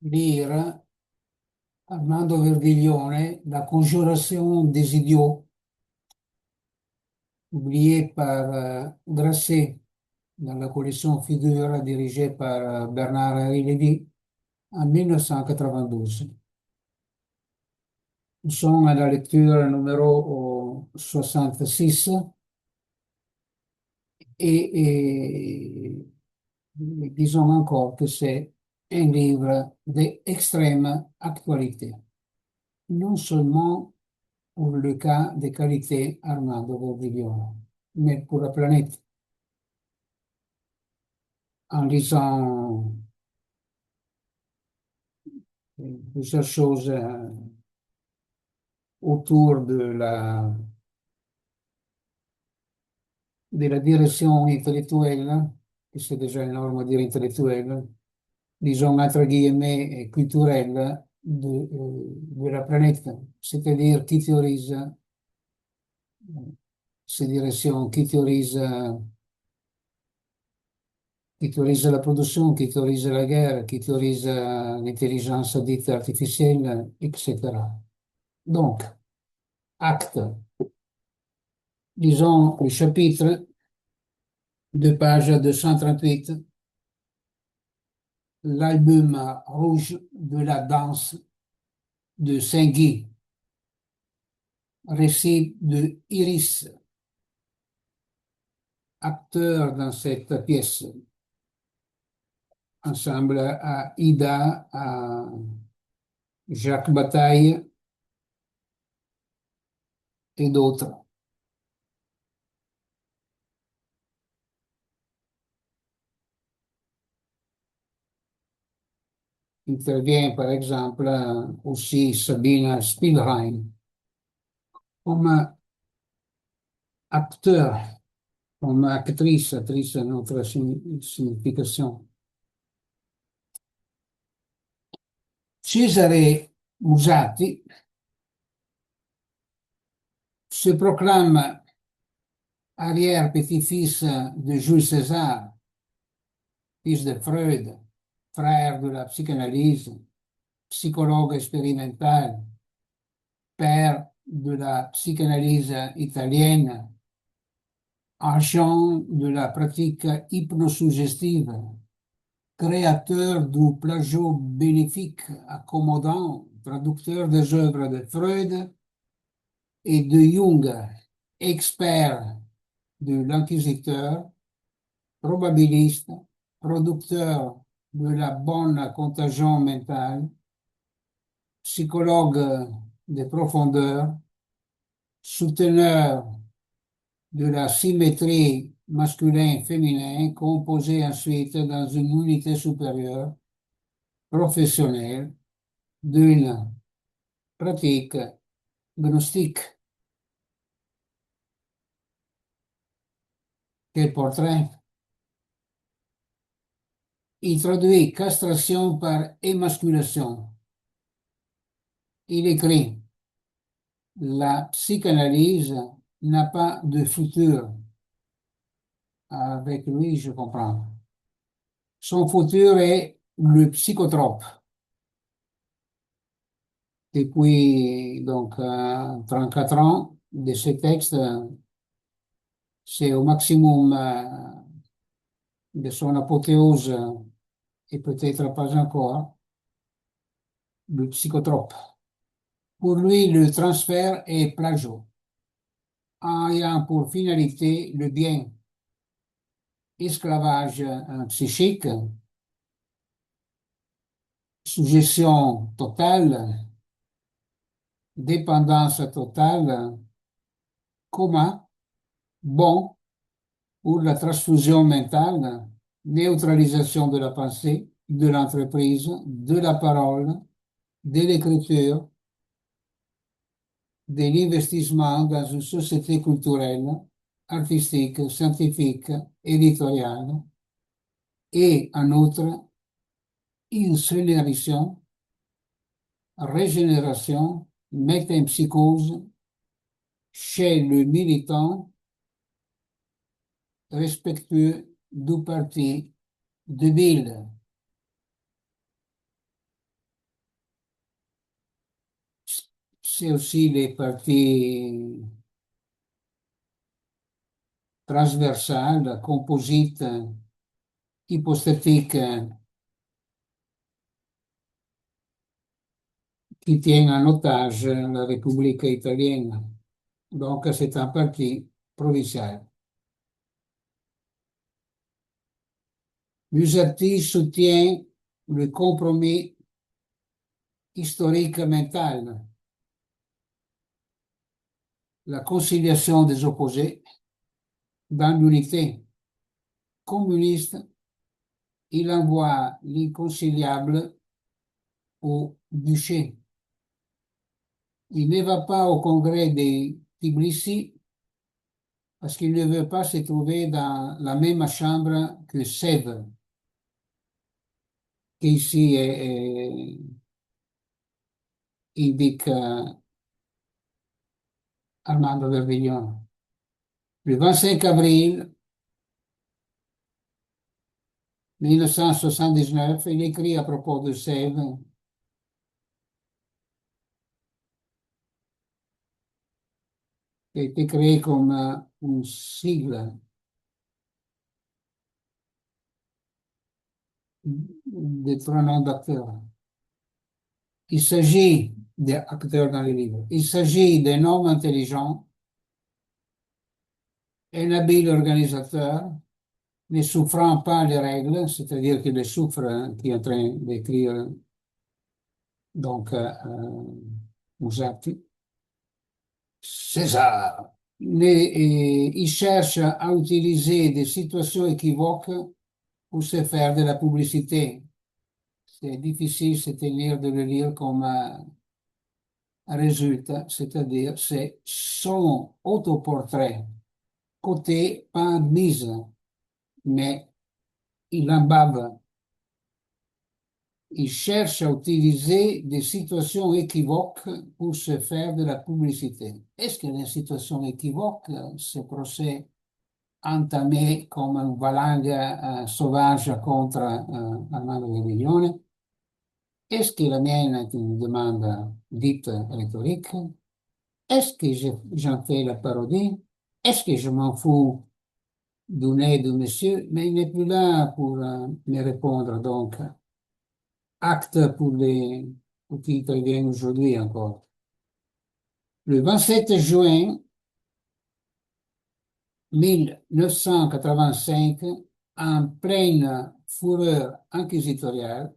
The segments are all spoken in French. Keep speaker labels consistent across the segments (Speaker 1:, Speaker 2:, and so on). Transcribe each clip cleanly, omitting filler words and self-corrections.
Speaker 1: lire Armando Verdiglione, La conjuration des idiots, publié par Grasset dans la collection Figure dirigée par Bernard-Henri Lévy en 1992. Nous sommes à la lecture numéro 66 et disons encore que c'est un livre d'extrême actualité, non seulement pour le cas des qualités Armando Bordiglione, mais pour la planète. En lisant plusieurs choses autour de la direction intellectuelle, que c'est déjà énorme à dire intellectuelle, disons entre guillemets culturelle de la planète, c'est-à-dire ces directions, qui théorise la production, qui théorise la guerre, qui théorise l'intelligence dite artificielle, etc. Donc, acte, disons le chapitre de page 238, l'album rouge de la danse de Saint-Guy, récit de Iris, acteur dans cette pièce, ensemble à Ida, à Jacques Bataille et d'autres. Intervient par exemple aussi Sabine Spielrein comme acteur, comme actrice, actrice è un'altra signification. Cesare Musati se proclame arrière-petit-fils de Jules César, fils de Freud, frère de la psychanalyse, psychologue expérimental, père de la psychanalyse italienne, agent de la pratique hypnosuggestive, créateur du plagiat bénéfique accommodant, traducteur des œuvres de Freud et de Jung, expert de l'inquisiteur, probabiliste, producteur de la bonne contagion mentale, psychologue de profondeur, souteneur de la symétrie masculin-féminin, composée ensuite dans une unité supérieure professionnelle d'une pratique gnostique. Quel portrait? Il traduit castration par émasculation. Il écrit: la psychanalyse n'a pas de futur. Avec lui, je comprends. Son futur est le psychotrope. Depuis donc 34 ans de ce texte, c'est au maximum de son apothéose et peut-être pas encore le psychotrope. Pour lui, le transfert est plagiat, ayant pour finalité le bien, esclavage psychique, suggestion totale, dépendance totale, coma, bon pour la transfusion mentale, neutralisation de la pensée, de l'entreprise, de la parole, de l'écriture, de l'investissement dans une société culturelle, artistique, scientifique, éditoriale, et en outre, incinération, régénération, métempsychose chez le militant respectueux du parti de Bill. c'est aussi les parties transversales, composites, hypostatiques, qui tiennent en otage la République italienne. Donc, c'est un parti provincial. Musatti soutient le compromis historique mental, la conciliation des opposés dans l'unité communiste. Il envoie l'inconciliable au duché. Il ne va pas au congrès de Tbilissi parce qu'il ne veut pas se trouver dans la même chambre que Sèvres, qui ici indique Armando Verdillon. Le 25 avril 1979, il écrit à propos de Sèvres, qui a été créé comme un sigle des trois noms d'acteurs. Il s'agit d'acteurs dans les livres. Il s'agit d'un homme intelligent, un habile organisateur, ne souffrant pas les règles, c'est-à-dire qu'il les souffre, hein, qui est en train d'écrire donc Musatti. César. Il cherche à utiliser des situations équivoques pour se faire de la publicité. C'est difficile de se tenir de le lire comme résultat, c'est-à-dire c'est son autoportrait, côté pas mise, mais il en bave. Il cherche à utiliser des situations équivoques pour se faire de la publicité. Est-ce que les situations équivoques, ce procès entamé comme une valanga sauvage contre Armando Guerriglione? Est-ce que la mienne est une demande dite rhétorique? Est-ce que j'en fais la parodie? Est-ce que je m'en fous du nez du monsieur? Mais il n'est plus là pour me répondre, donc acte pour les pour qui interviennent aujourd'hui encore. Le 27 juin 1985, en pleine fureur inquisitoriale,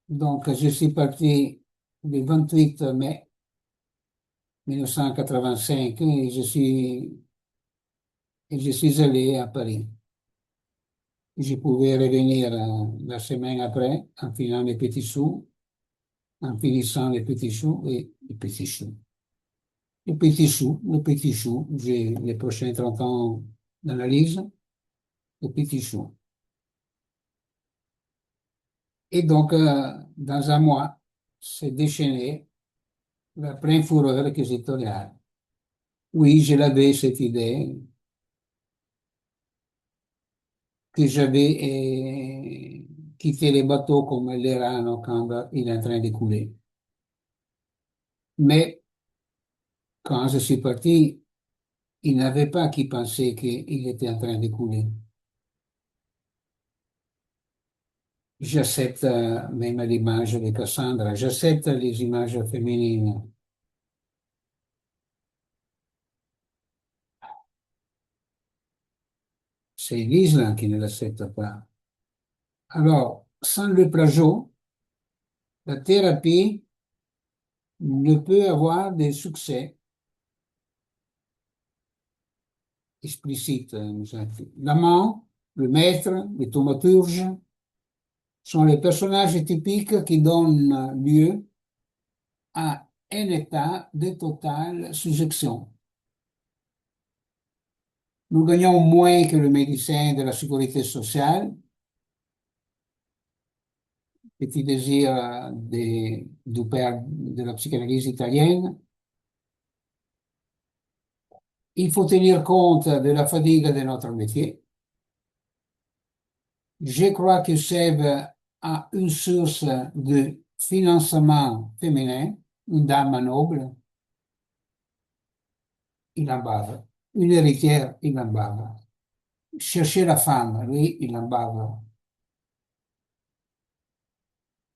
Speaker 1: donc je suis parti le 28 mai 1985 et je suis allé à Paris. Je pouvais revenir la semaine après en finant les petits sous, en finissant les petits sous et les petits sous. Le petit chou, j'ai les prochains 30 ans d'analyse, le petit chou. Et donc, dans un mois, s'est déchaîné la pleine fureur inquisitoriale. Oui, je l'avais cette idée que j'avais quitté les bateaux comme l'Iran quand il est en train de couler. Mais quand je suis parti, il n'avait pas qui pensait qu'il était en train de couler. J'accepte même l'image de Cassandra, j'accepte les images féminines. C'est l'Islam qui ne l'accepte pas. Alors, sans le plagiat, la thérapie ne peut avoir de succès explicite. L'amant, le maître, le thaumaturge sont les personnages typiques qui donnent lieu à un état de totale soujection. Nous gagnons moins que le médecin de la sécurité sociale, petit désir du père de la psychanalyse italienne. Il faut tenir compte de la fatigue de notre métier. Je crois que Sèvres a une source de financement féminin, une dame noble, il en bave. Une héritière, il en bave. Chercher la femme, lui, il en bave.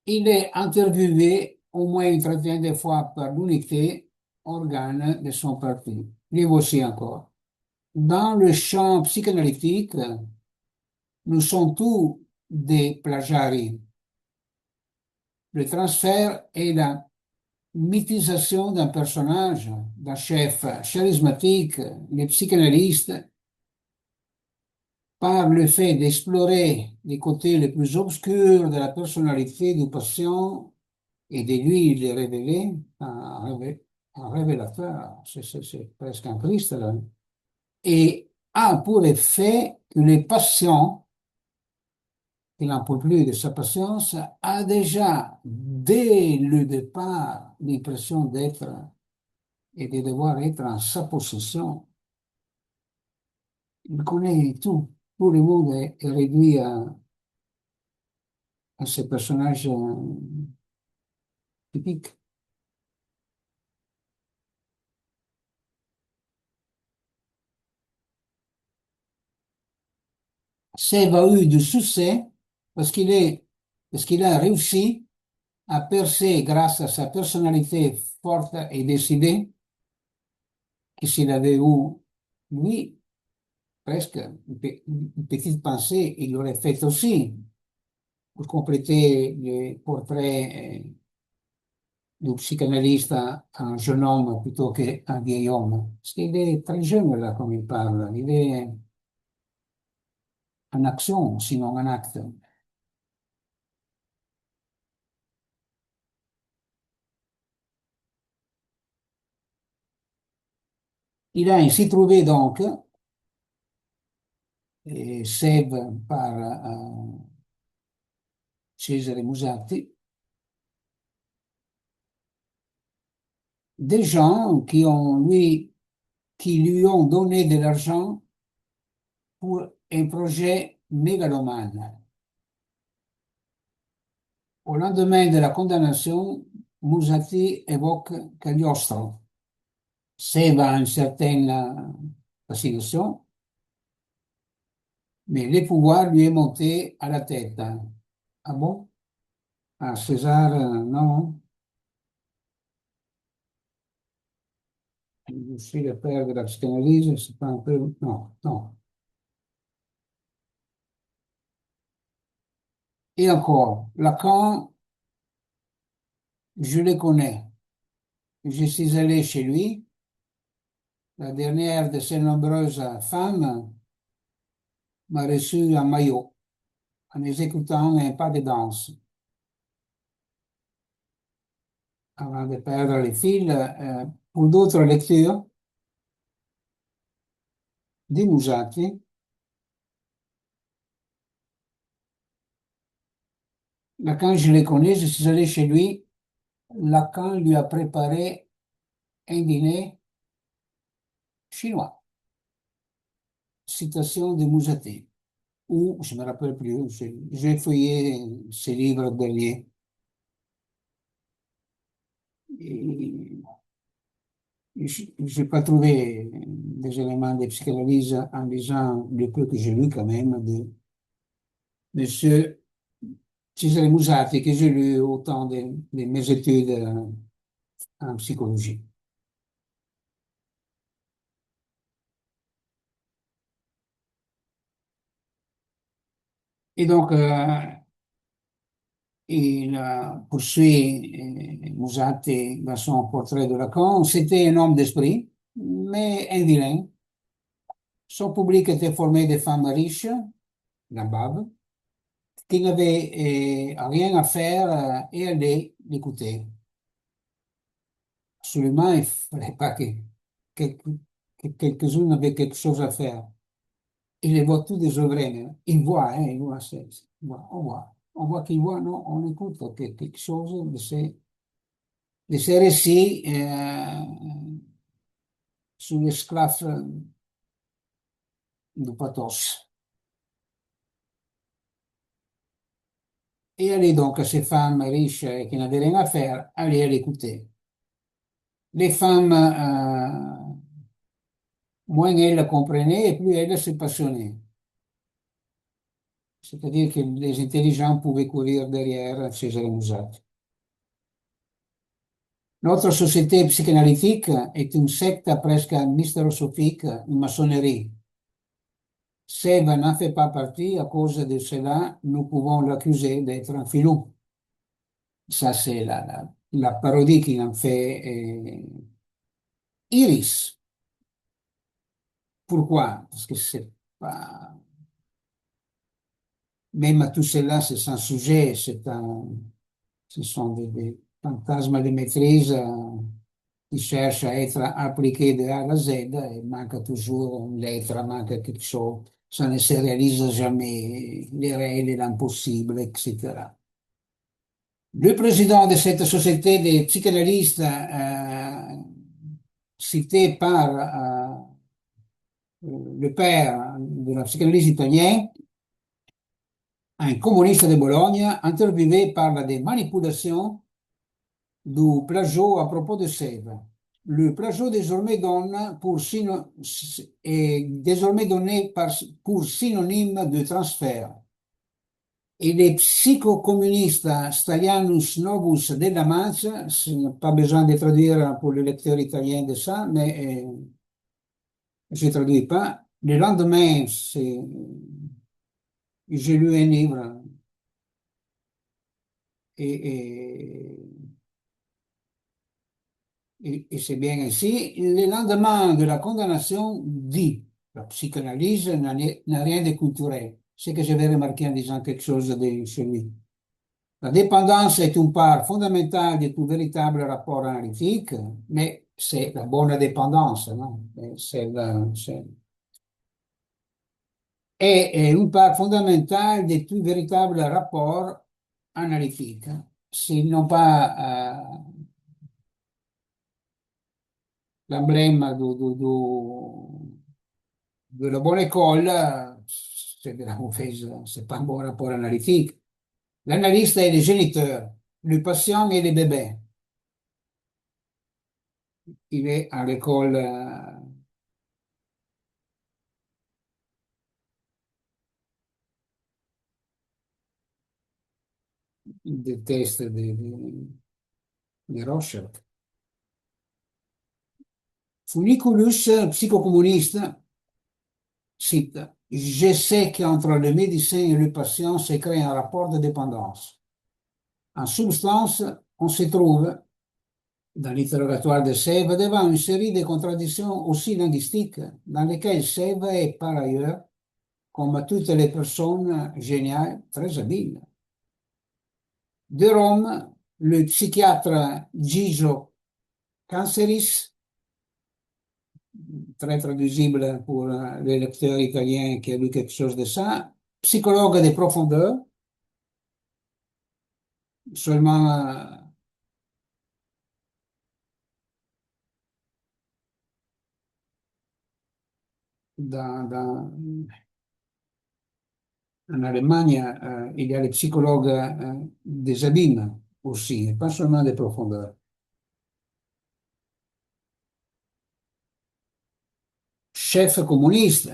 Speaker 1: Il est interviewé au moins une trentaine de fois par l'unité organe de son parti. Lui aussi encore. Dans le champ psychanalytique, nous sommes tous des plagiaires. Le transfert est la mythisation d'un personnage, d'un chef charismatique, les psychanalystes, par le fait d'explorer les côtés les plus obscurs de la personnalité du patient et de lui les révéler, un révélateur, c'est presque un Christ là, et a pour effet que les patients, qui n'en peut plus de sa patience, a déjà, dès le départ, l'impression d'être et de devoir être en sa possession. Il connaît tout. Tout le monde est réduit à ce personnage typique. Sèvres a eu du succès parce qu'il est, parce qu'il a réussi à percer grâce à sa personnalité forte et décidée, que s'il avait eu, lui, presque une petite pensée, il l'aurait fait aussi pour compléter le portrait du psychanalyste un jeune homme plutôt qu'un vieil homme. Parce qu'il est très jeune là, comme il parle. Il est en action, sinon en acte. Il a ainsi trouvé donc, Sève par Cesare Musatti, des gens qui lui ont donné de l'argent pour un projet mégalomane. Au lendemain de la condamnation, Musatti évoque Cagliostro. Sève a une certaine fascination, mais le pouvoir lui est monté à la tête. Ah bon? Ah, César, non? Je suis le père de la psychanalyse, c'est pas un peu... Non, non. Et encore, Lacan, je le connais. Je suis allé chez lui. La dernière de ses nombreuses femmes m'a reçu en maillot, en exécutant un pas de danse. Avant de perdre les fils, pour d'autres lectures, di Musati, Lacan, je le connais, je suis allé chez lui. Lacan lui a préparé un dîner chinois. Citation de Musati. Ou, je me rappelle plus, j'ai fouillé ses livres derniers. Et je n'ai pas trouvé des éléments de psychanalyse en lisant le peu que j'ai lu quand même de Monsieur Cesare Musati, que j'ai lu au temps de mes études en psychologie. Et donc, il poursuit Musati dans son portrait de Lacan. C'était un homme d'esprit, mais indolent. Son public était formé de femmes riches, nabaves, qui n'avaient rien à faire et allaient l'écouter. Absolument, il ne fallait pas que quelques-unes avaient quelque chose à faire. Il les voit tous désœuvrés. Hein. Il voit, hein, il voit, on voit. On voit qu'il voit, non, on écoute quelque chose de ces récits sur l'esclave du pathos. Et allez donc à ces femmes riches qui n'avaient rien à faire, allez l'écouter. Les femmes moins elle la comprenait et plus elle se passionnait. C'est-à-dire que les intelligents pouvaient courir derrière César Musat. Notre société psychanalytique est une secte presque mystérosophique, une maçonnerie. Sèvres n'en fait pas partie, à cause de cela, nous pouvons l'accuser d'être un filou. Ça, c'est la parodie qu'il en fait Iris. Pourquoi? Parce que c'est pas... Même à tout cela, c'est sans sujet, ce sont des fantasmes de maîtrise qui cherchent à être appliqués de A à Z et manque toujours une lettre, manque quelque chose. Ça ne se réalise jamais, les règles, l'impossible, etc. Le président de cette société des psychanalystes, cité par le père de la psychanalyse italienne, un communiste de Bologne, interviewé parle des manipulations du plagiat à propos de Sèvres. Le plagiat est désormais donné pour synonyme de transfert. Et les psychocommunistes Stalianus Novus de la Manche, pas besoin de traduire pour le lecteur italien de ça, mais je ne traduis pas. Le lendemain, j'ai lu un livre et, et c'est bien ainsi. Le lendemain de la condamnation, dit, la psychanalyse n'a rien de culturel. C'est que j'avais remarqué en disant quelque chose de chez lui. La dépendance est une part fondamentale de tout véritable rapport analytique, mais c'est la bonne dépendance, non? È une part fondamentale de tout véritable rapport analytique. S'ils n'ont pas l'emblème de la bonne école, c'est de la mauvaise, c'est pas un bon rapport analytique. L'analyste est le géniteur, le patient est le bébé. Il est à l'école des tests de Rorschach. Funiculus, psychocommuniste, cite: Je sais qu'entre le médecin et le patient se crée un rapport de dépendance. En substance, on se trouve, dans l'interrogatoire de Sèvres, devant une série de contradictions aussi linguistiques, dans lesquelles Sèvres est par ailleurs, comme toutes les personnes géniales, très habile. De Rome, le psychiatre Gigio Canceris, très traduisible pour les lecteurs italiens qui ont lu quelque chose de ça, psychologue de profondeur, seulement en Allemagne, il y a les psychologues des abîmes aussi, et pas seulement des profondeurs. Chef communiste,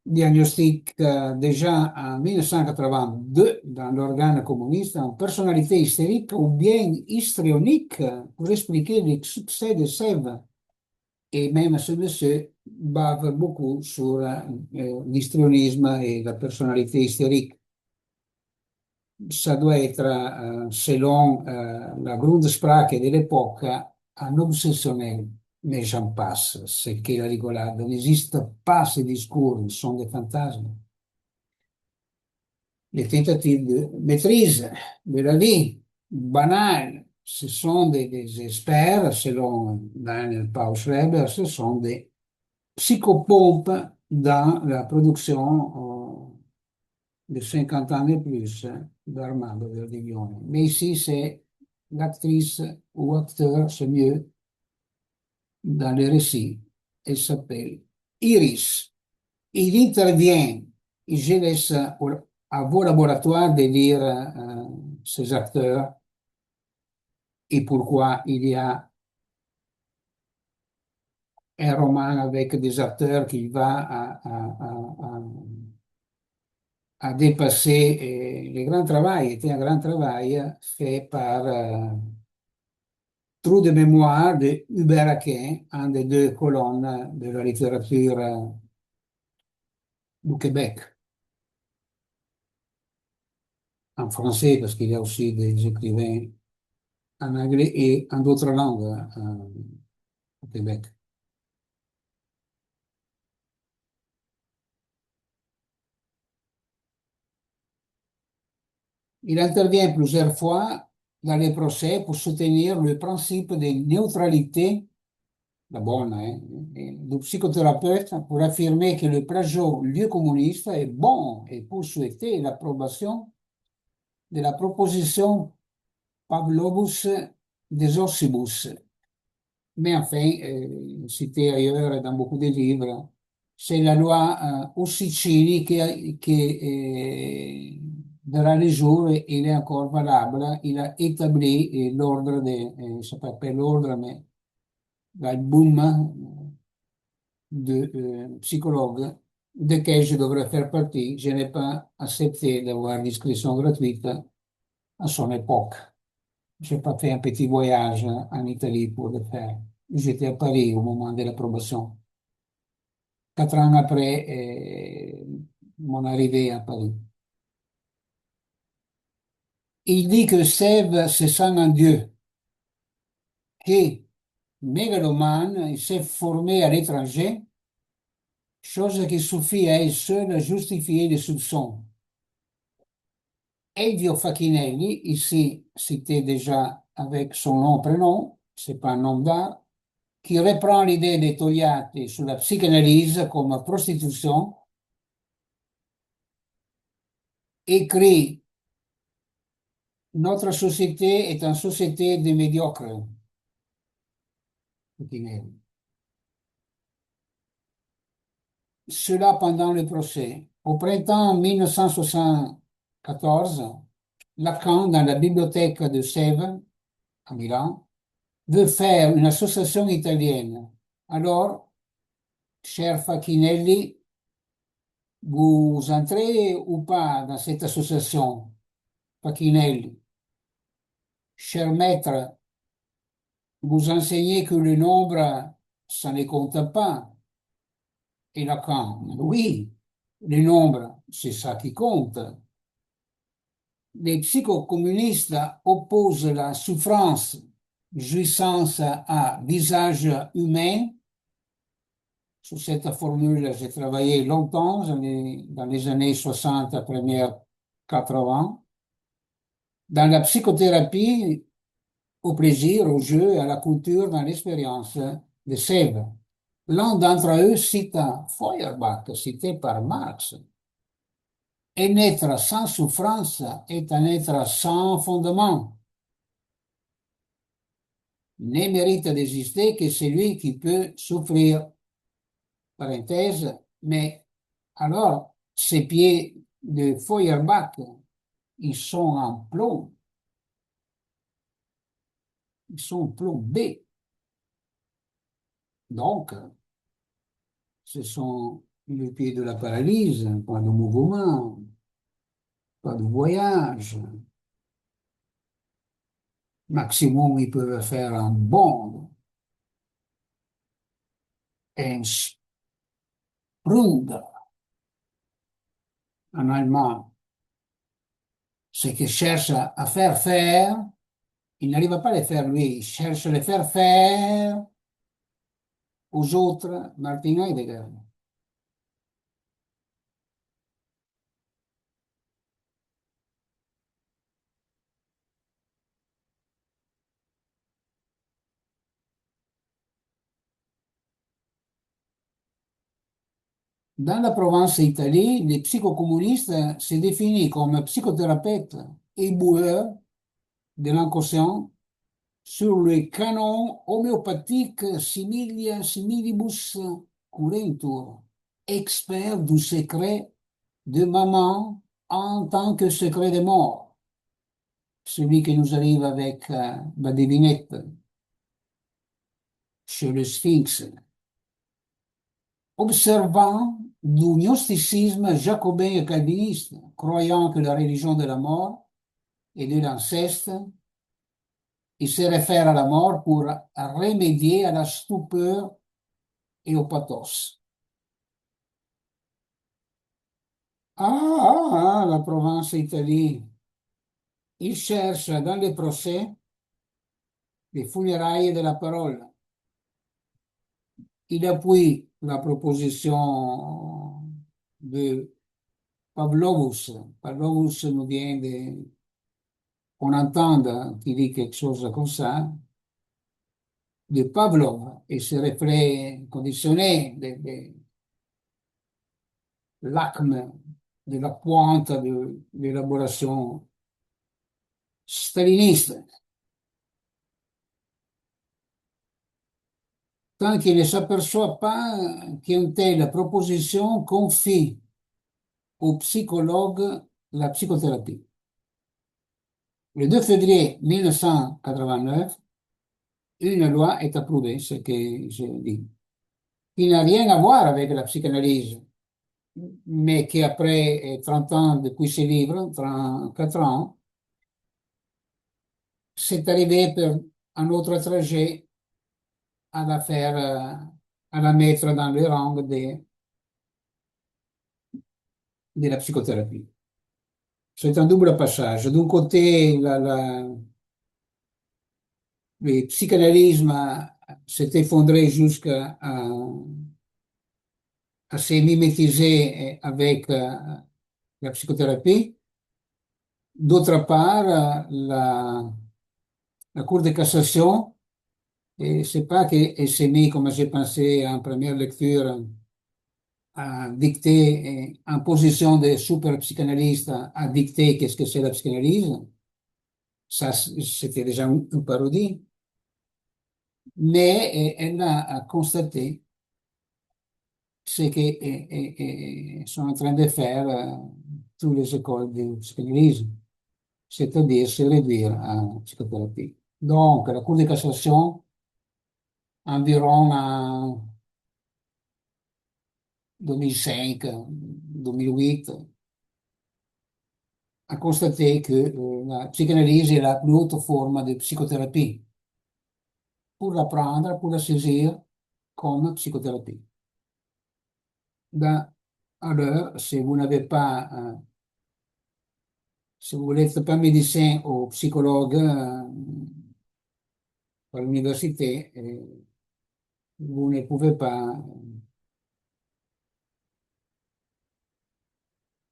Speaker 1: diagnostique déjà en 1982 dans l'organe communiste en personnalité hystérique ou bien histrionique pour expliquer les succès de Sèvres. Et même ce monsieur bave beaucoup sur l'histrionisme et la personnalité hystérique. Ça doit être, selon la Grundsprache de l'époque, un obsessionnel. Mais j'en passe, c'est que la rigolade. Il n'existe pas ces discours, ils sont des fantasmes. Les tentatives de maîtrise de la vie banale, ce sont des experts, selon Daniel Paul Schreber, ce sont des psychopompes dans la production de 50 ans et plus d'Armando Verdiglione. Mais ici, c'est l'actrice ou acteur, c'est mieux, dans le récit. Elle s'appelle Iris. Il intervient, et je laisse à vos laboratoires de lire ces acteurs et pourquoi il y a un roman avec des acteurs qui va à dépasser le grand travail. Était un grand travail fait par Trou de mémoire de Hubert Aquin, un des deux colonnes de la littérature du Québec, en français, parce qu'il y a aussi des écrivains en anglais et en d'autres langues au Québec. Il intervient plusieurs fois dans les procès pour soutenir le principe de neutralité, la bonne, hein, du psychothérapeute pour affirmer que le plagiat lieu communiste est bon et pour souhaiter l'approbation de la proposition Pavlovus des ossibus. Mais enfin, cité ailleurs et dans beaucoup de livres, c'est la loi Ossicini qui verrà les jours, il est encore valable. Il a établi l'ordre de, ça s'appelle l'ordre, mais l'album de psychologue desquels je devrais faire partie. Je n'ai pas accepté d'avoir l'inscription gratuite à son époque. J'ai pas fait un petit voyage en Italie pour le faire. J'étais à Paris au moment de l'approbation. 4 ans après mon arrivée à Paris. Il dit que Sèvres se sent un dieu, que mégalomane, il s'est formé à l'étranger, chose qui suffit à elle seule à justifier les soupçons. Elvio Facchinelli, ici cité déjà avec son nom prénom, c'est pas un nom d'art, qui reprend l'idée des Togliatti sulla psychanalyse comme prostitution, écrit Notre société est une société de médiocres. Cela pendant le procès. Au printemps 1974, Lacan, dans la bibliothèque de Sèvres, à Milan, veut faire une association italienne. Alors, cher Facchinelli, vous entrez ou pas dans cette association? Facchinelli, cher maître, vous enseignez que le nombre, ça ne compte pas. Et Lacan, oui, le nombre, c'est ça qui compte. Les psychocommunistes opposent la souffrance, jouissance à visage humain. Sur cette formule, j'ai travaillé longtemps, dans les années 60, première 80. Dans la psychothérapie, au plaisir, au jeu, à la culture, dans l'expérience de Sèvres. L'un d'entre eux cita Feuerbach, cité par Marx. Un être sans souffrance est un être sans fondement. Ne mérite d'exister que celui qui peut souffrir. Parenthèse, mais alors, ces pieds de Feuerbach, ils sont en plomb, ils sont plombés. Donc, ce sont les pieds de la paralyse, pas de mouvement, pas de voyage. Maximum, ils peuvent faire un bond, un sprung en allemand. Ce qu'il cherche à faire faire, il n'arrive pas à les faire lui, il cherche à les faire faire aux autres, Martin Heidegger. Dans la province Italie, les psychocommunistes se définissent comme psychothérapeutes éboueurs de l'inconscient sur le canon homéopathique similibus curentur, experts du secret de maman en tant que secret de mort. Celui qui nous arrive avec la devinette chez le Sphinx. observant du gnosticisme jacobin et calviniste, croyant que la religion de la mort et de l'inceste, il se réfère à la mort pour remédier à la stupeur et au pathos. La Provence, Italie. Il cherche dans les procès les funérailles de la parole. Il appuie la proposition de Pavlovus. Pavlovus nous vient de, on entend qu'il dit quelque chose comme ça, de Pavlov, et ce reflet conditionné de l'acme, de la pointe de l'élaboration staliniste, tant qu'il ne s'aperçoit pas qu'une telle proposition confie au psychologue la psychothérapie. Le 2 février 1989, une loi est approuvée, ce que j'ai dit, qui n'a rien à voir avec la psychanalyse, mais qui après 30 ans depuis ce livre, 34 ans, c'est arrivé per un autre trajet à la faire, à la mettre dans le rang de la psychothérapie. C'est un double passage. D'un côté, le psychanalysme s'est effondré jusqu'à à se mimétiser avec la psychothérapie. D'autre part, la Cour de cassation, et c'est pas qu'elle s'est mise, comme j'ai pensé en première lecture, à dicter, en position de super psychanalyste, à dicter qu'est-ce que c'est la psychanalyse. Ça, c'était déjà une parodie. Mais elle a constaté ce que sont en train de faire toutes les écoles de psychanalyse, c'est-à-dire se réduire à la psychothérapie. Donc, la Cour de cassation, environ en 2005, 2008, a constaté que la psychanalyse est la plus haute forme de psychothérapie, pour la prendre, pour la saisir comme psychothérapie. Ben, alors, si vous n'avez pas, si vous n'êtes pas médecin ou psychologue à l'université, vous ne pouvez pas,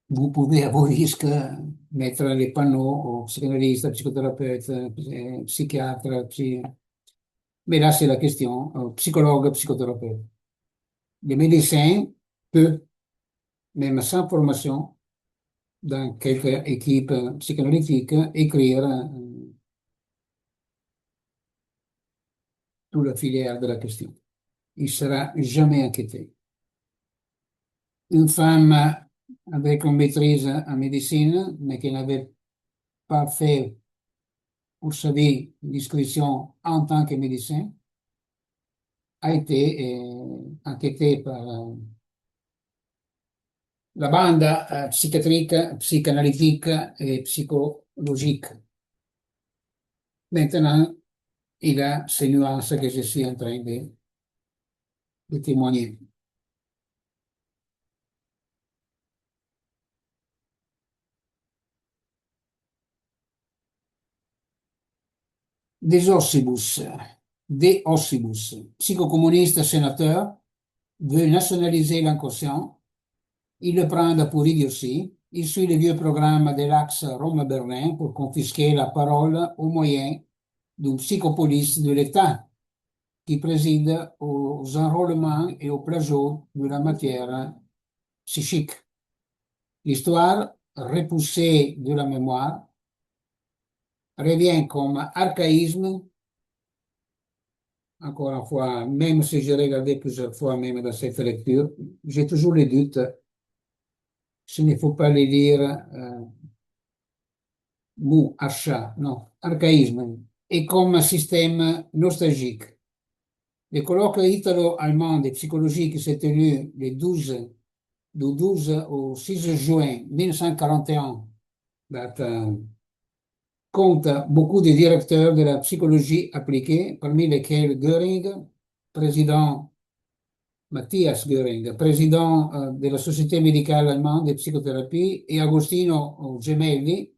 Speaker 1: vous pouvez à vos risques mettre les panneaux au psychanalyste, psychothérapeute, psychiatre, mais là c'est la question, psychologue, psychothérapeute. Les médecins peuvent, même sans formation, dans quelques équipes psychanalytiques, écrire toute la filière de la question. Il ne sera jamais inquiété. Une femme avec une maîtrise en médecine, mais qui n'avait pas fait pour sa vie l'inscription en tant que médecin, a été enquêtée par la bande psychiatrique, psychanalytique et psychologique. Maintenant, il a ces nuances que je suis en train de témoigner. Des Ossibus, De Ossibus, psychocommuniste sénateur, veut nationaliser l'inconscient. Il le prend pour idiotie. Il suit le vieux programme de l'axe Rome-Berlin pour confisquer la parole au moyen d'une psychopolice de l'État qui préside aux enrôlements et aux plagiaux de la matière psychique. L'histoire repoussée de la mémoire revient comme archaïsme. Encore une fois, même si j'ai regardé plusieurs fois, même dans cette lecture, j'ai toujours les doutes. Il ne faut pas les lire mot, achat, non, archaïsme, et comme système nostalgique. Le colloque italo-allemand de psychologie qui s'est tenu du 12 au 6 juin 1941 date, compte beaucoup de directeurs de la psychologie appliquée, parmi lesquels Göring, président Matthias Göring, président de la Société médicale allemande de psychothérapie, et Agostino Gemelli.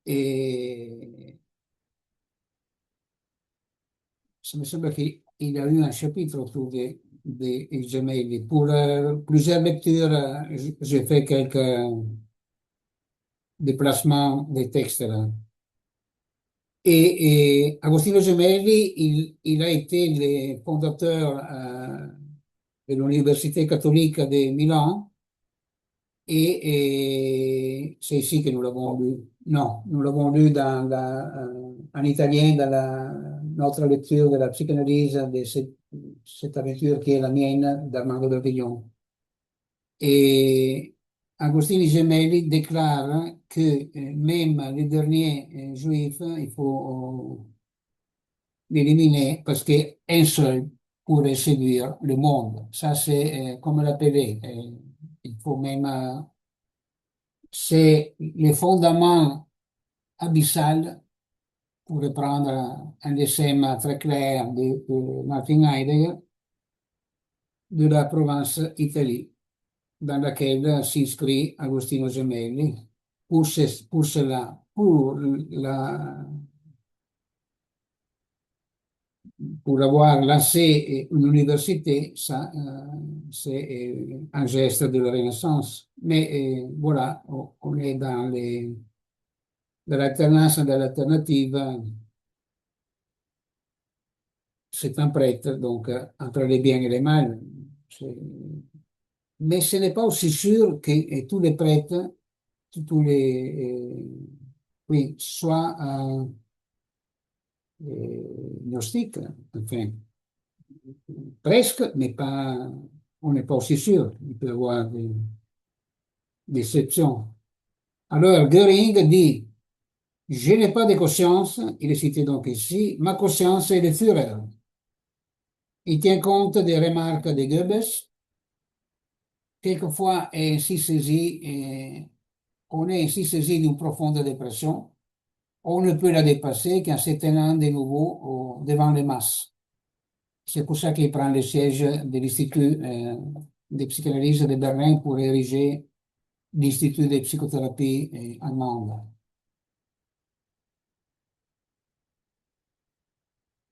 Speaker 1: Et ça me semble qu'il a eu un chapitre autour des Gemelli. Pour plusieurs lectures, j'ai fait quelques déplacements des textes là. Et Agostino Gemelli, il a été le fondateur de l'Université catholique de Milan et c'est ici que nous l'avons lu. Non, nous l'avons lu en italien dans notre lecture de la psychanalyse de cette aventure qui est la mienne d'Armando Davillon. Et Agostino Gemelli déclare que même les derniers juifs, il faut l'éliminer parce qu'un seul pourrait séduire le monde. Ça, c'est comme l'appelait. Il faut même, c'est le fondement abyssal, pour reprendre un dessin très clair de Martin Heidegger, de la province Italie, dans laquelle s'inscrit Agostino Gemelli. Pour cela, pour avoir lancé une université, ça, c'est un geste de la Renaissance. Mais voilà, on est dans l'alternance de l'alternative. C'est un prêtre, donc entre les biens et les mal. C'est- Mais ce n'est pas aussi sûr que tous les prêtres, tous les, oui, soient gnostiques. Enfin, presque, mais pas, on n'est pas aussi sûr. Il peut y avoir des exceptions. Alors, Göring dit, je n'ai pas de conscience, il est cité donc ici, ma conscience est le Führer. Il tient compte des remarques de Goebbels, quelquefois est ainsi saisi, on est ainsi saisi d'une profonde dépression, on ne peut la dépasser qu'en se tenant de nouveau devant les masses. C'est pour ça qu'il prend le siège de l'Institut de psychanalyse de Berlin pour ériger l'Institut de psychothérapie allemande.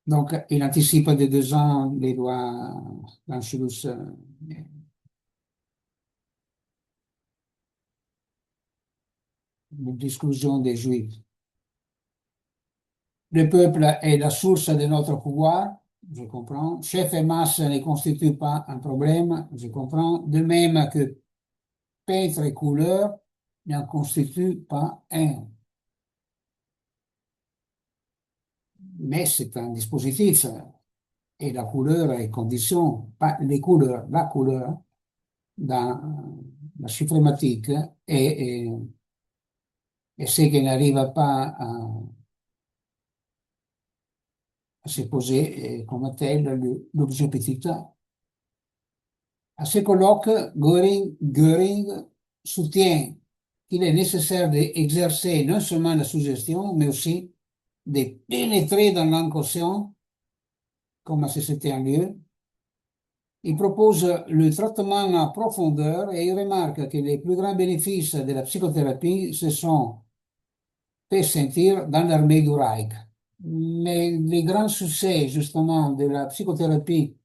Speaker 1: Donc, il anticipe de 2 ans les lois d'Anschluss, d'exclusion des Juifs. Le peuple est la source de notre pouvoir, je comprends. Chef et masse ne constituent pas un problème, je comprends. De même que peintre et couleur n'en constituent pas un. Mais c'est un dispositif et la couleur est condition, pas les couleurs, la couleur dans la supplématique et ce qui n'arrive pas à se poser comme tel l'objectivité. À ce colloque, Göring soutient qu'il est nécessaire d'exercer non seulement la suggestion, mais aussi de pénétrer dans l'inconscient, comme si c'était un lieu. Il propose le traitement en profondeur et il remarque que les plus grands bénéfices de la psychothérapie se sont fait sentir dans l'armée du Reich. Mais les grands succès, justement, de la psychothérapie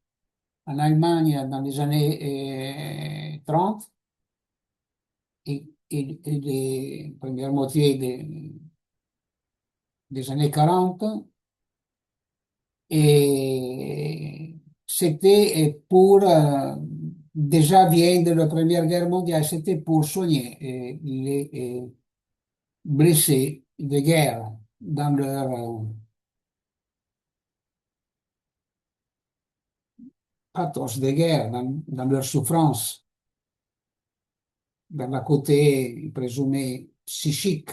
Speaker 1: en Allemagne dans les années 30 et les premières moitiés des années 40, et c'était pour, déjà vient de la Première Guerre mondiale, c'était pour soigner les blessés de guerre dans leur pathos de guerre, dans leur souffrance, dans la côté présumé psychique.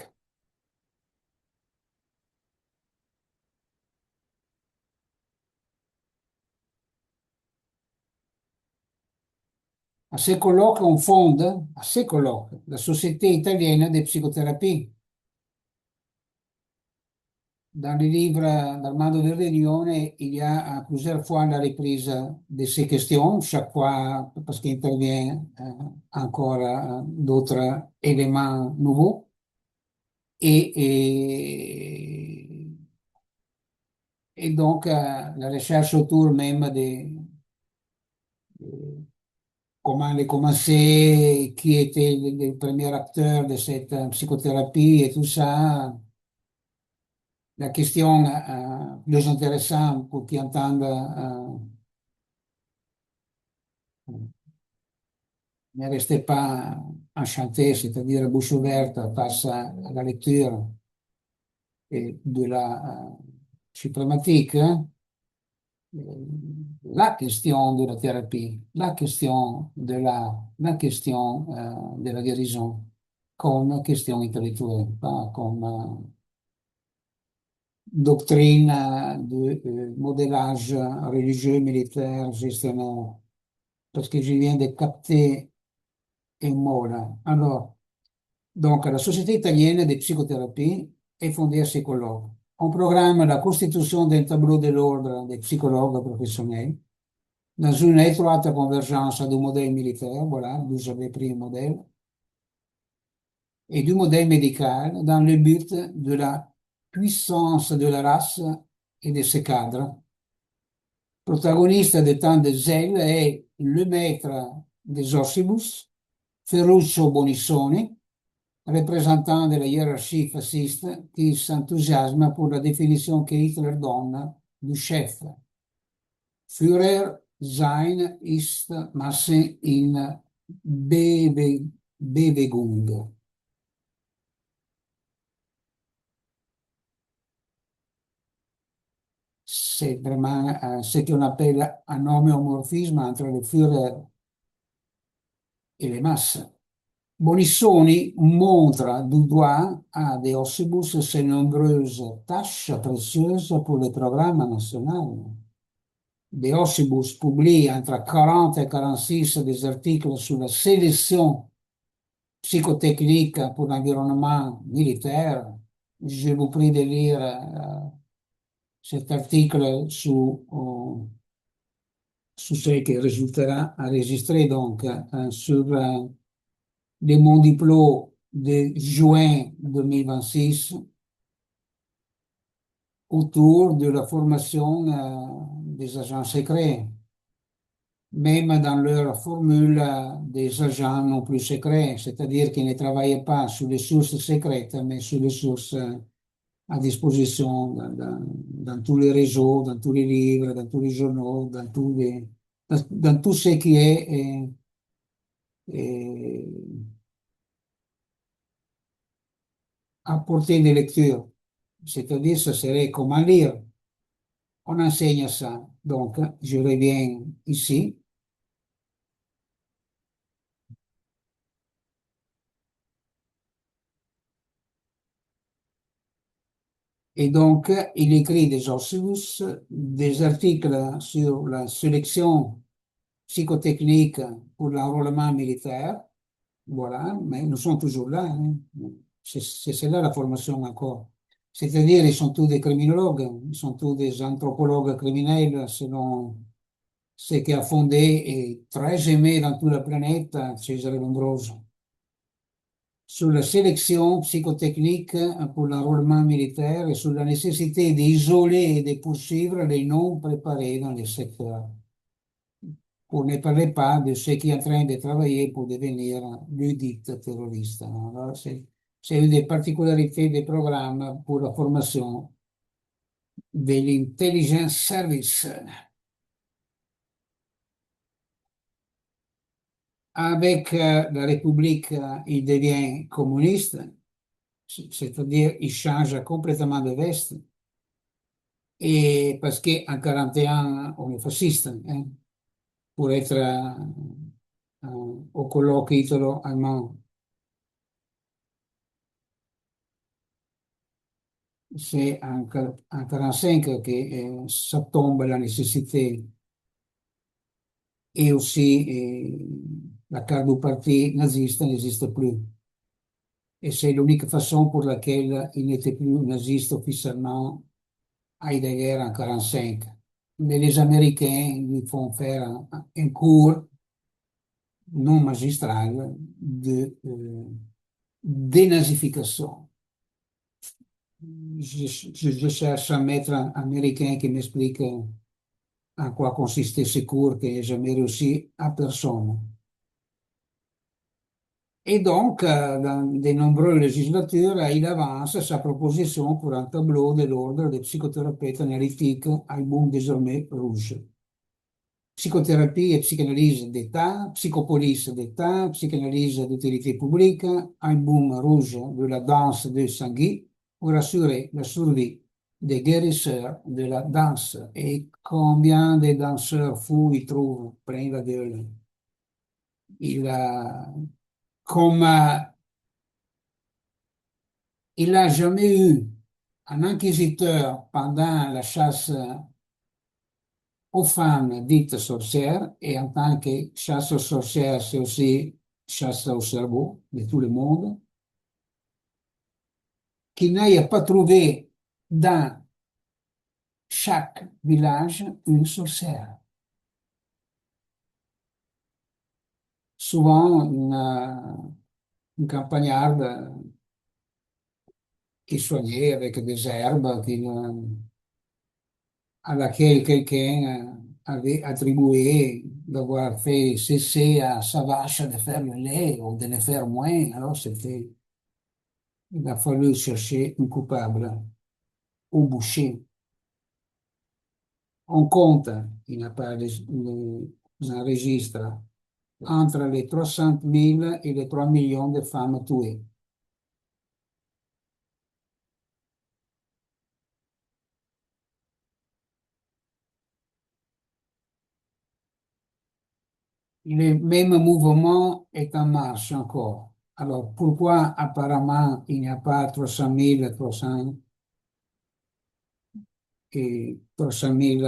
Speaker 1: À ce colloque, on fonde, à ce colloque, la Société italienne de psychothérapie. Dans le livre d'Armando de Réunion, il y a plusieurs fois la reprise de ces questions, chaque fois parce qu'il intervient encore d'autres éléments nouveaux. Et, et, et donc, la recherche autour même de comment elle a commencé, qui était le premier acteur de cette psychothérapie et tout ça. La question plus intéressante pour qui entende ne restez pas enchanté, c'est-à-dire bouche ouverte face à la lecture et de la suprématique, hein. La question de la thérapie, la question de la guérison comme question intellectuelle, pas comme doctrine de modélage religieux, militaire, gestionnaire, parce que je viens de capter un mot là. Alors, donc, la Société italienne de psychothérapie est fondée à ce colloque. On programme la constitution d'un tableau de l'ordre des psychologues professionnels dans une étroite convergence du modèle militaire, voilà, vous avez pris un modèle, et du modèle médical dans le but de la puissance de la race et de ses cadres. Protagoniste de tant de zèle est le maître des Ossibus, Ferruccio Bonissoni, représentant de la hiérarchie fasciste qui s'enthousiasme pour la définition que Hitler donne du chef. Führer sein ist Masse in Bewegung. C'est vraiment ce qu'on appelle un homéomorphisme entre le Führer et les masses. Bonissoni montre du doigt à De Ossibus ses nombreuses tâches précieuses pour le programme national. De Ossibus publie entre 40 et 46 des articles sur la sélection psychotechnique pour l'environnement militaire. Je vous prie de lire cet article su ce qui résultera enregistré donc sur de mon diplôme de juin 2026 autour de la formation des agents secrets, même dans leur formule des agents non plus secrets, c'est-à-dire qu'ils ne travaillaient pas sur les sources secrètes, mais sur les sources à disposition dans tous les réseaux, dans tous les livres, dans tous les journaux, dans tout ce qui est à portée de lecture. C'est-à-dire, ce serait comment lire. On enseigne ça. Donc, je reviens ici. Et donc, il écrit des ossus, des articles sur la sélection psychotechnique pour l'enrôlement militaire. Voilà, mais nous sommes toujours là, hein. C'est celle-là la formation encore. C'est-à-dire, ils sont tous des criminologues, ils sont tous des anthropologues criminels selon ce qui a fondé et très aimé dans toute la planète Cesare Lombroso. Sur la sélection psychotechnique pour l'enrôlement militaire et sur la nécessité d'isoler et de poursuivre les non préparés dans les secteurs. Pour ne parler pas de ceux qui sont en train de travailler pour devenir ludite terroriste. Alors, c'est une des particularités des programmes pour la formation de l'intelligence service. Avec la République, il devient communiste, c'est-à-dire il change complètement de veste, et parce qu'en 41, on est fasciste, hein, pour être au colloque italo-allemand. C'est en 45 que ça tombe la nécessité et aussi la carte naziste n'existe plus. Et c'est l'unique façon pour laquelle il n'était plus naziste officiellement à Heidegger en 1945. Mais les Américains lui font faire un cours non magistral de dénazification. Je cherche un maître américain qui m'explique en quoi consistait ce cours que j'ai jamais réussi à personne. Et donc, dans de nombreuses législatures, il avance sa proposition pour un tableau de l'ordre des psychothérapeutes analytiques, album désormais rouge. Psychothérapie et psychanalyse d'État, psychopolice d'État, psychanalyse d'utilité publique, album rouge de la danse de Sangui pour assurer la survie des guérisseurs de la danse. Et combien de danseurs fous il trouve plein la gueule. Il a, comme il n'a jamais eu un inquisiteur pendant la chasse aux femmes dites sorcières, et en tant que chasse aux sorcières, c'est aussi chasse au cerveau de tout le monde, qu'il n'aille pas trouvé dans chaque village une sorcière. Souvent, une campagnarde qui soignait avec des herbes, à laquelle quelqu'un avait attribué d'avoir fait cesser à sa vache de faire le lait ou de le faire moins. Alors il a fallu chercher un coupable au boucher. On compte, il n'a pas les enregistre, entre les 300 000 et les 3 millions de femmes tuées. Le même mouvement est en marche encore. Alors pourquoi apparemment il n'y a pas 300 000, 300 et 300 000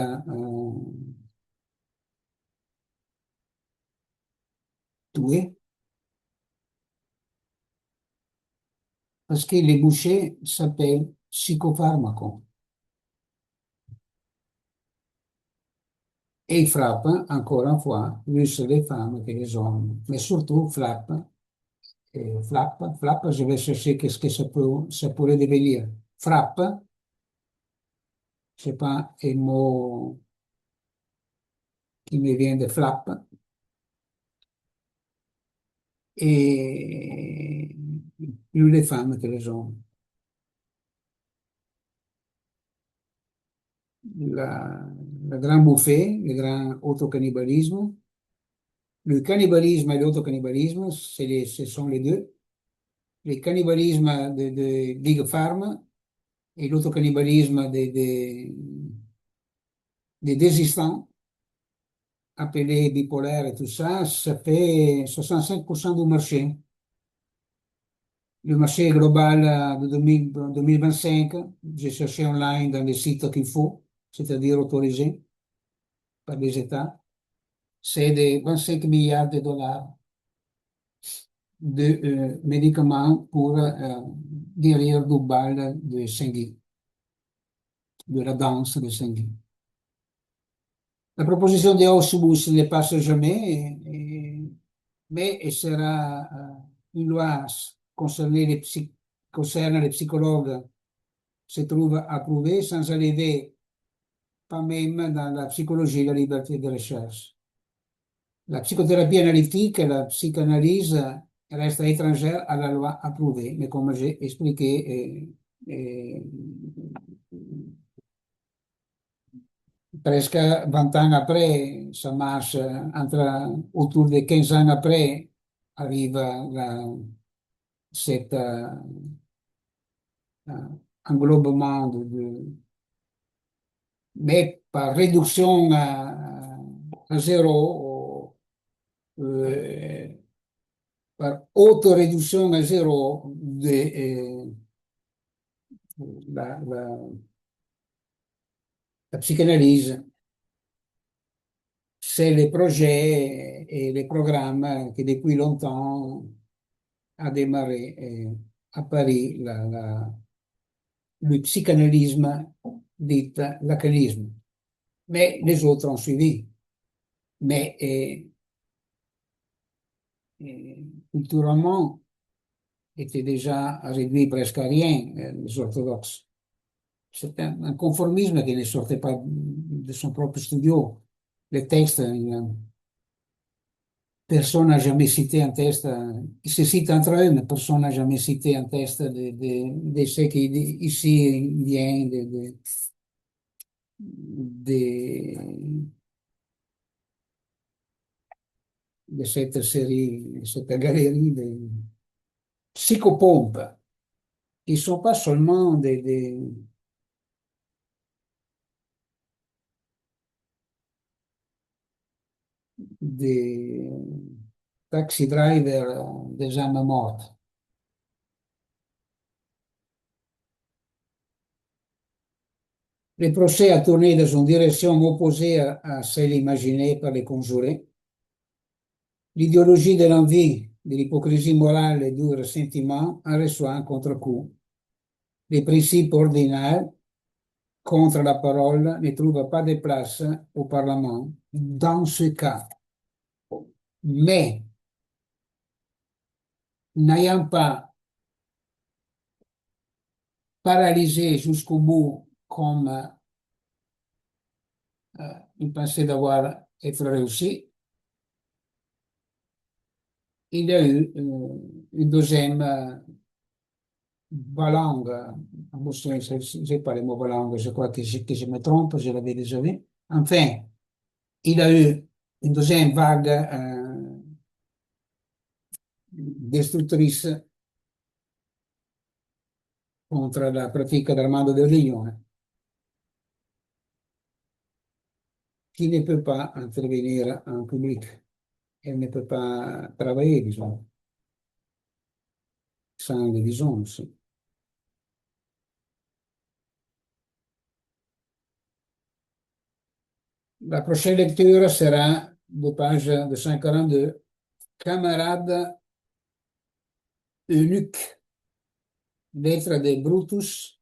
Speaker 1: tués? Parce que les bouchers s'appellent psychopharmacons et ils frappent, encore une fois, plus les femmes que les hommes. Mais surtout, frappe, je vais chercher qu'est-ce que ça pourrait devenir. Frappe, c'est pas un mot qui me vient de flap, et plus les femmes que les hommes. La, la grande bouffée, le grand autocannibalisme. Le cannibalisme et l'autocannibalisme, ce sont les deux. Le cannibalisme de Big Pharma et l'autocannibalisme des désistants, appelés bipolaires et tout ça, ça fait 65% du marché. Le marché global de 2025, j'ai cherché online dans les sites qu'il faut, c'est-à-dire autorisés par les États, c'est de 25 milliards de dollars de médicaments pour guérir du bal de Sengi, de la danse de Sengi. La proposition de Aussbus ne passe jamais, mais elle sera une loi concernant les psychologues se trouve approuvée sans arriver pas même dans la psychologie la liberté de recherche. La psychothérapie analytique et la psychanalyse restent étrangères à la loi approuvée, mais comme j'ai expliqué, presque 20 ans après, ça marche, autour de 15 ans après, arrive cet englobement mais par réduction à zéro, euh, par autoréduction à zéro de la, la psychanalyse, c'est les projets et les programmes qui depuis longtemps a démarré à Paris le psychanalysme dit lacanisme. Mais les autres ont suivi. Mais culturellement, étaient déjà réduits presque à rien, les orthodoxes. C'est un conformisme qui ne sortait pas de son propre studio. Les textes, personne n'a jamais cité un texte, ils se citent entre eux, mais personne n'a jamais cité un texte de ce qui ici vient de, de cette série, de cette galerie de psychopompes, qui ne sont pas seulement des taxi drivers des âmes mortes. Le procès a tourné dans une direction opposée à celle imaginée par les conjurés. L'idéologie de l'envie, de l'hypocrisie morale et du ressentiment a reçu un contre-coup. Les principes ordinaires contre la parole ne trouvent pas de place au Parlement dans ce cas. Mais n'ayant pas paralysé jusqu'au bout comme il pensait d'avoir être réussi, il y a eu une deuxième valanga. Je n'ai pas le mot valanga, je crois que je me trompe, je l'avais déjà vu. Enfin, il y a eu une deuxième vague destructrice contre la pratique d'Armando Del Rione, qui ne peut pas intervenir en public. Elle ne peut pas travailler, disons, sans les disons aussi. La prochaine lecture sera de page de 142. Camarade eunuque, lettre de Brutus,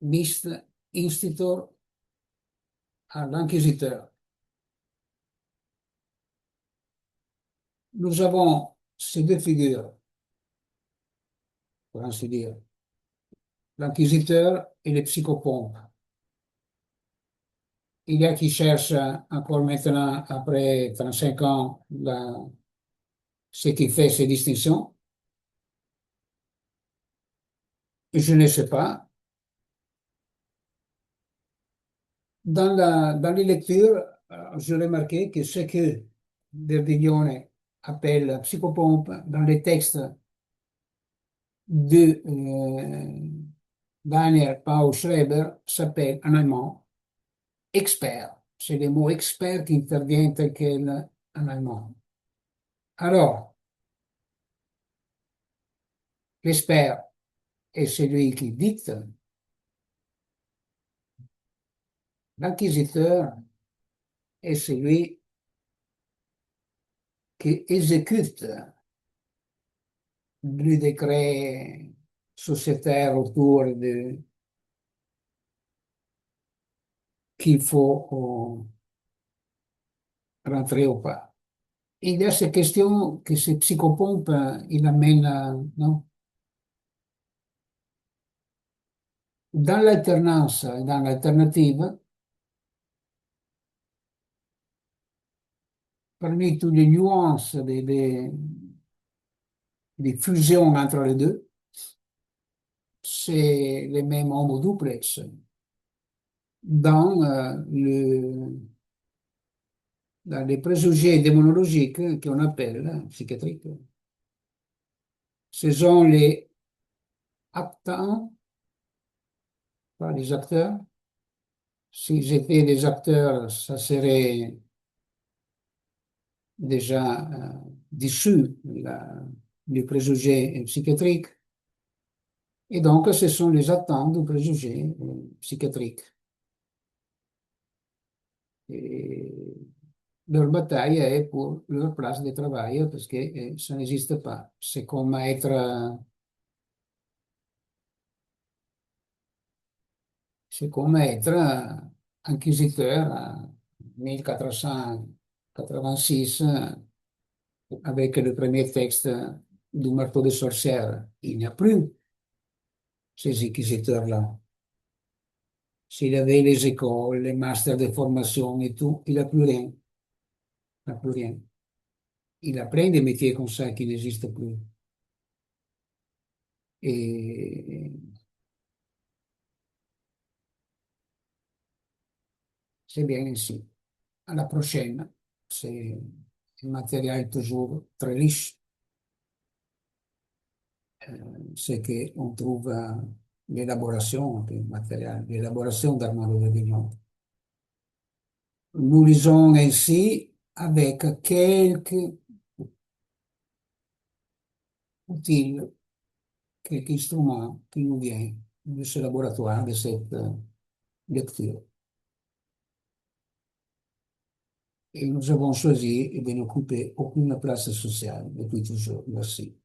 Speaker 1: mist institutor à l'inquisiteur. Nous avons ces deux figures, pour ainsi dire, l'inquisiteur et le psychopompe. Il y a qui cherchent encore maintenant, après 35 ans, ce qui fait ces distinctions. Je ne sais pas. Dans les lectures, j'ai remarqué que ce que Verdiglione appelle psychopompe dans les textes de Daniel Paul Schreber s'appelle en allemand expert. C'est le mot expert qui intervient tel quel en allemand. Alors, l'expert est celui qui dicte, l'inquisiteur est celui qui exécute le décret sociétaire autour de qu'il faut rentrer ou pas. Il y a ces questions que ces psychopompes, il amène, non? Dans l'alternance et dans l'alternative, parmi toutes les nuances des fusions entre les deux, c'est le même homo duplex dans, dans les préjugés démonologiques qu'on appelle psychiatriques. Ce sont les actants, pas les acteurs. Si j'étais des acteurs, ça serait déjà dissous du préjugé psychiatrique. Et donc, ce sont les attentes du préjugé psychiatrique. Et leur bataille est pour leur place de travail parce que ça n'existe pas. C'est comme être inquisiteur en 1486 avec le premier texte du marteau de sorcière. Il n'y a plus ces inquisiteurs-là. S'il avait les écoles, les masters de formation et tout, il n'a plus rien. Il n'a plus rien. Il apprend des métiers comme ça qui n'existent plus. Et c'est bien ainsi. À la prochaine. C'est un matériel toujours très riche. C'est qu'on trouve l'élaboration du matériel, l'élaboration d'Armando de Vignon. Nous lisons ainsi avec quelques outils, quelques instruments qui nous viennent de ce laboratoire, de cette lecture. Et nous avons choisi de n'occuper aucune place sociale depuis toujours. Merci.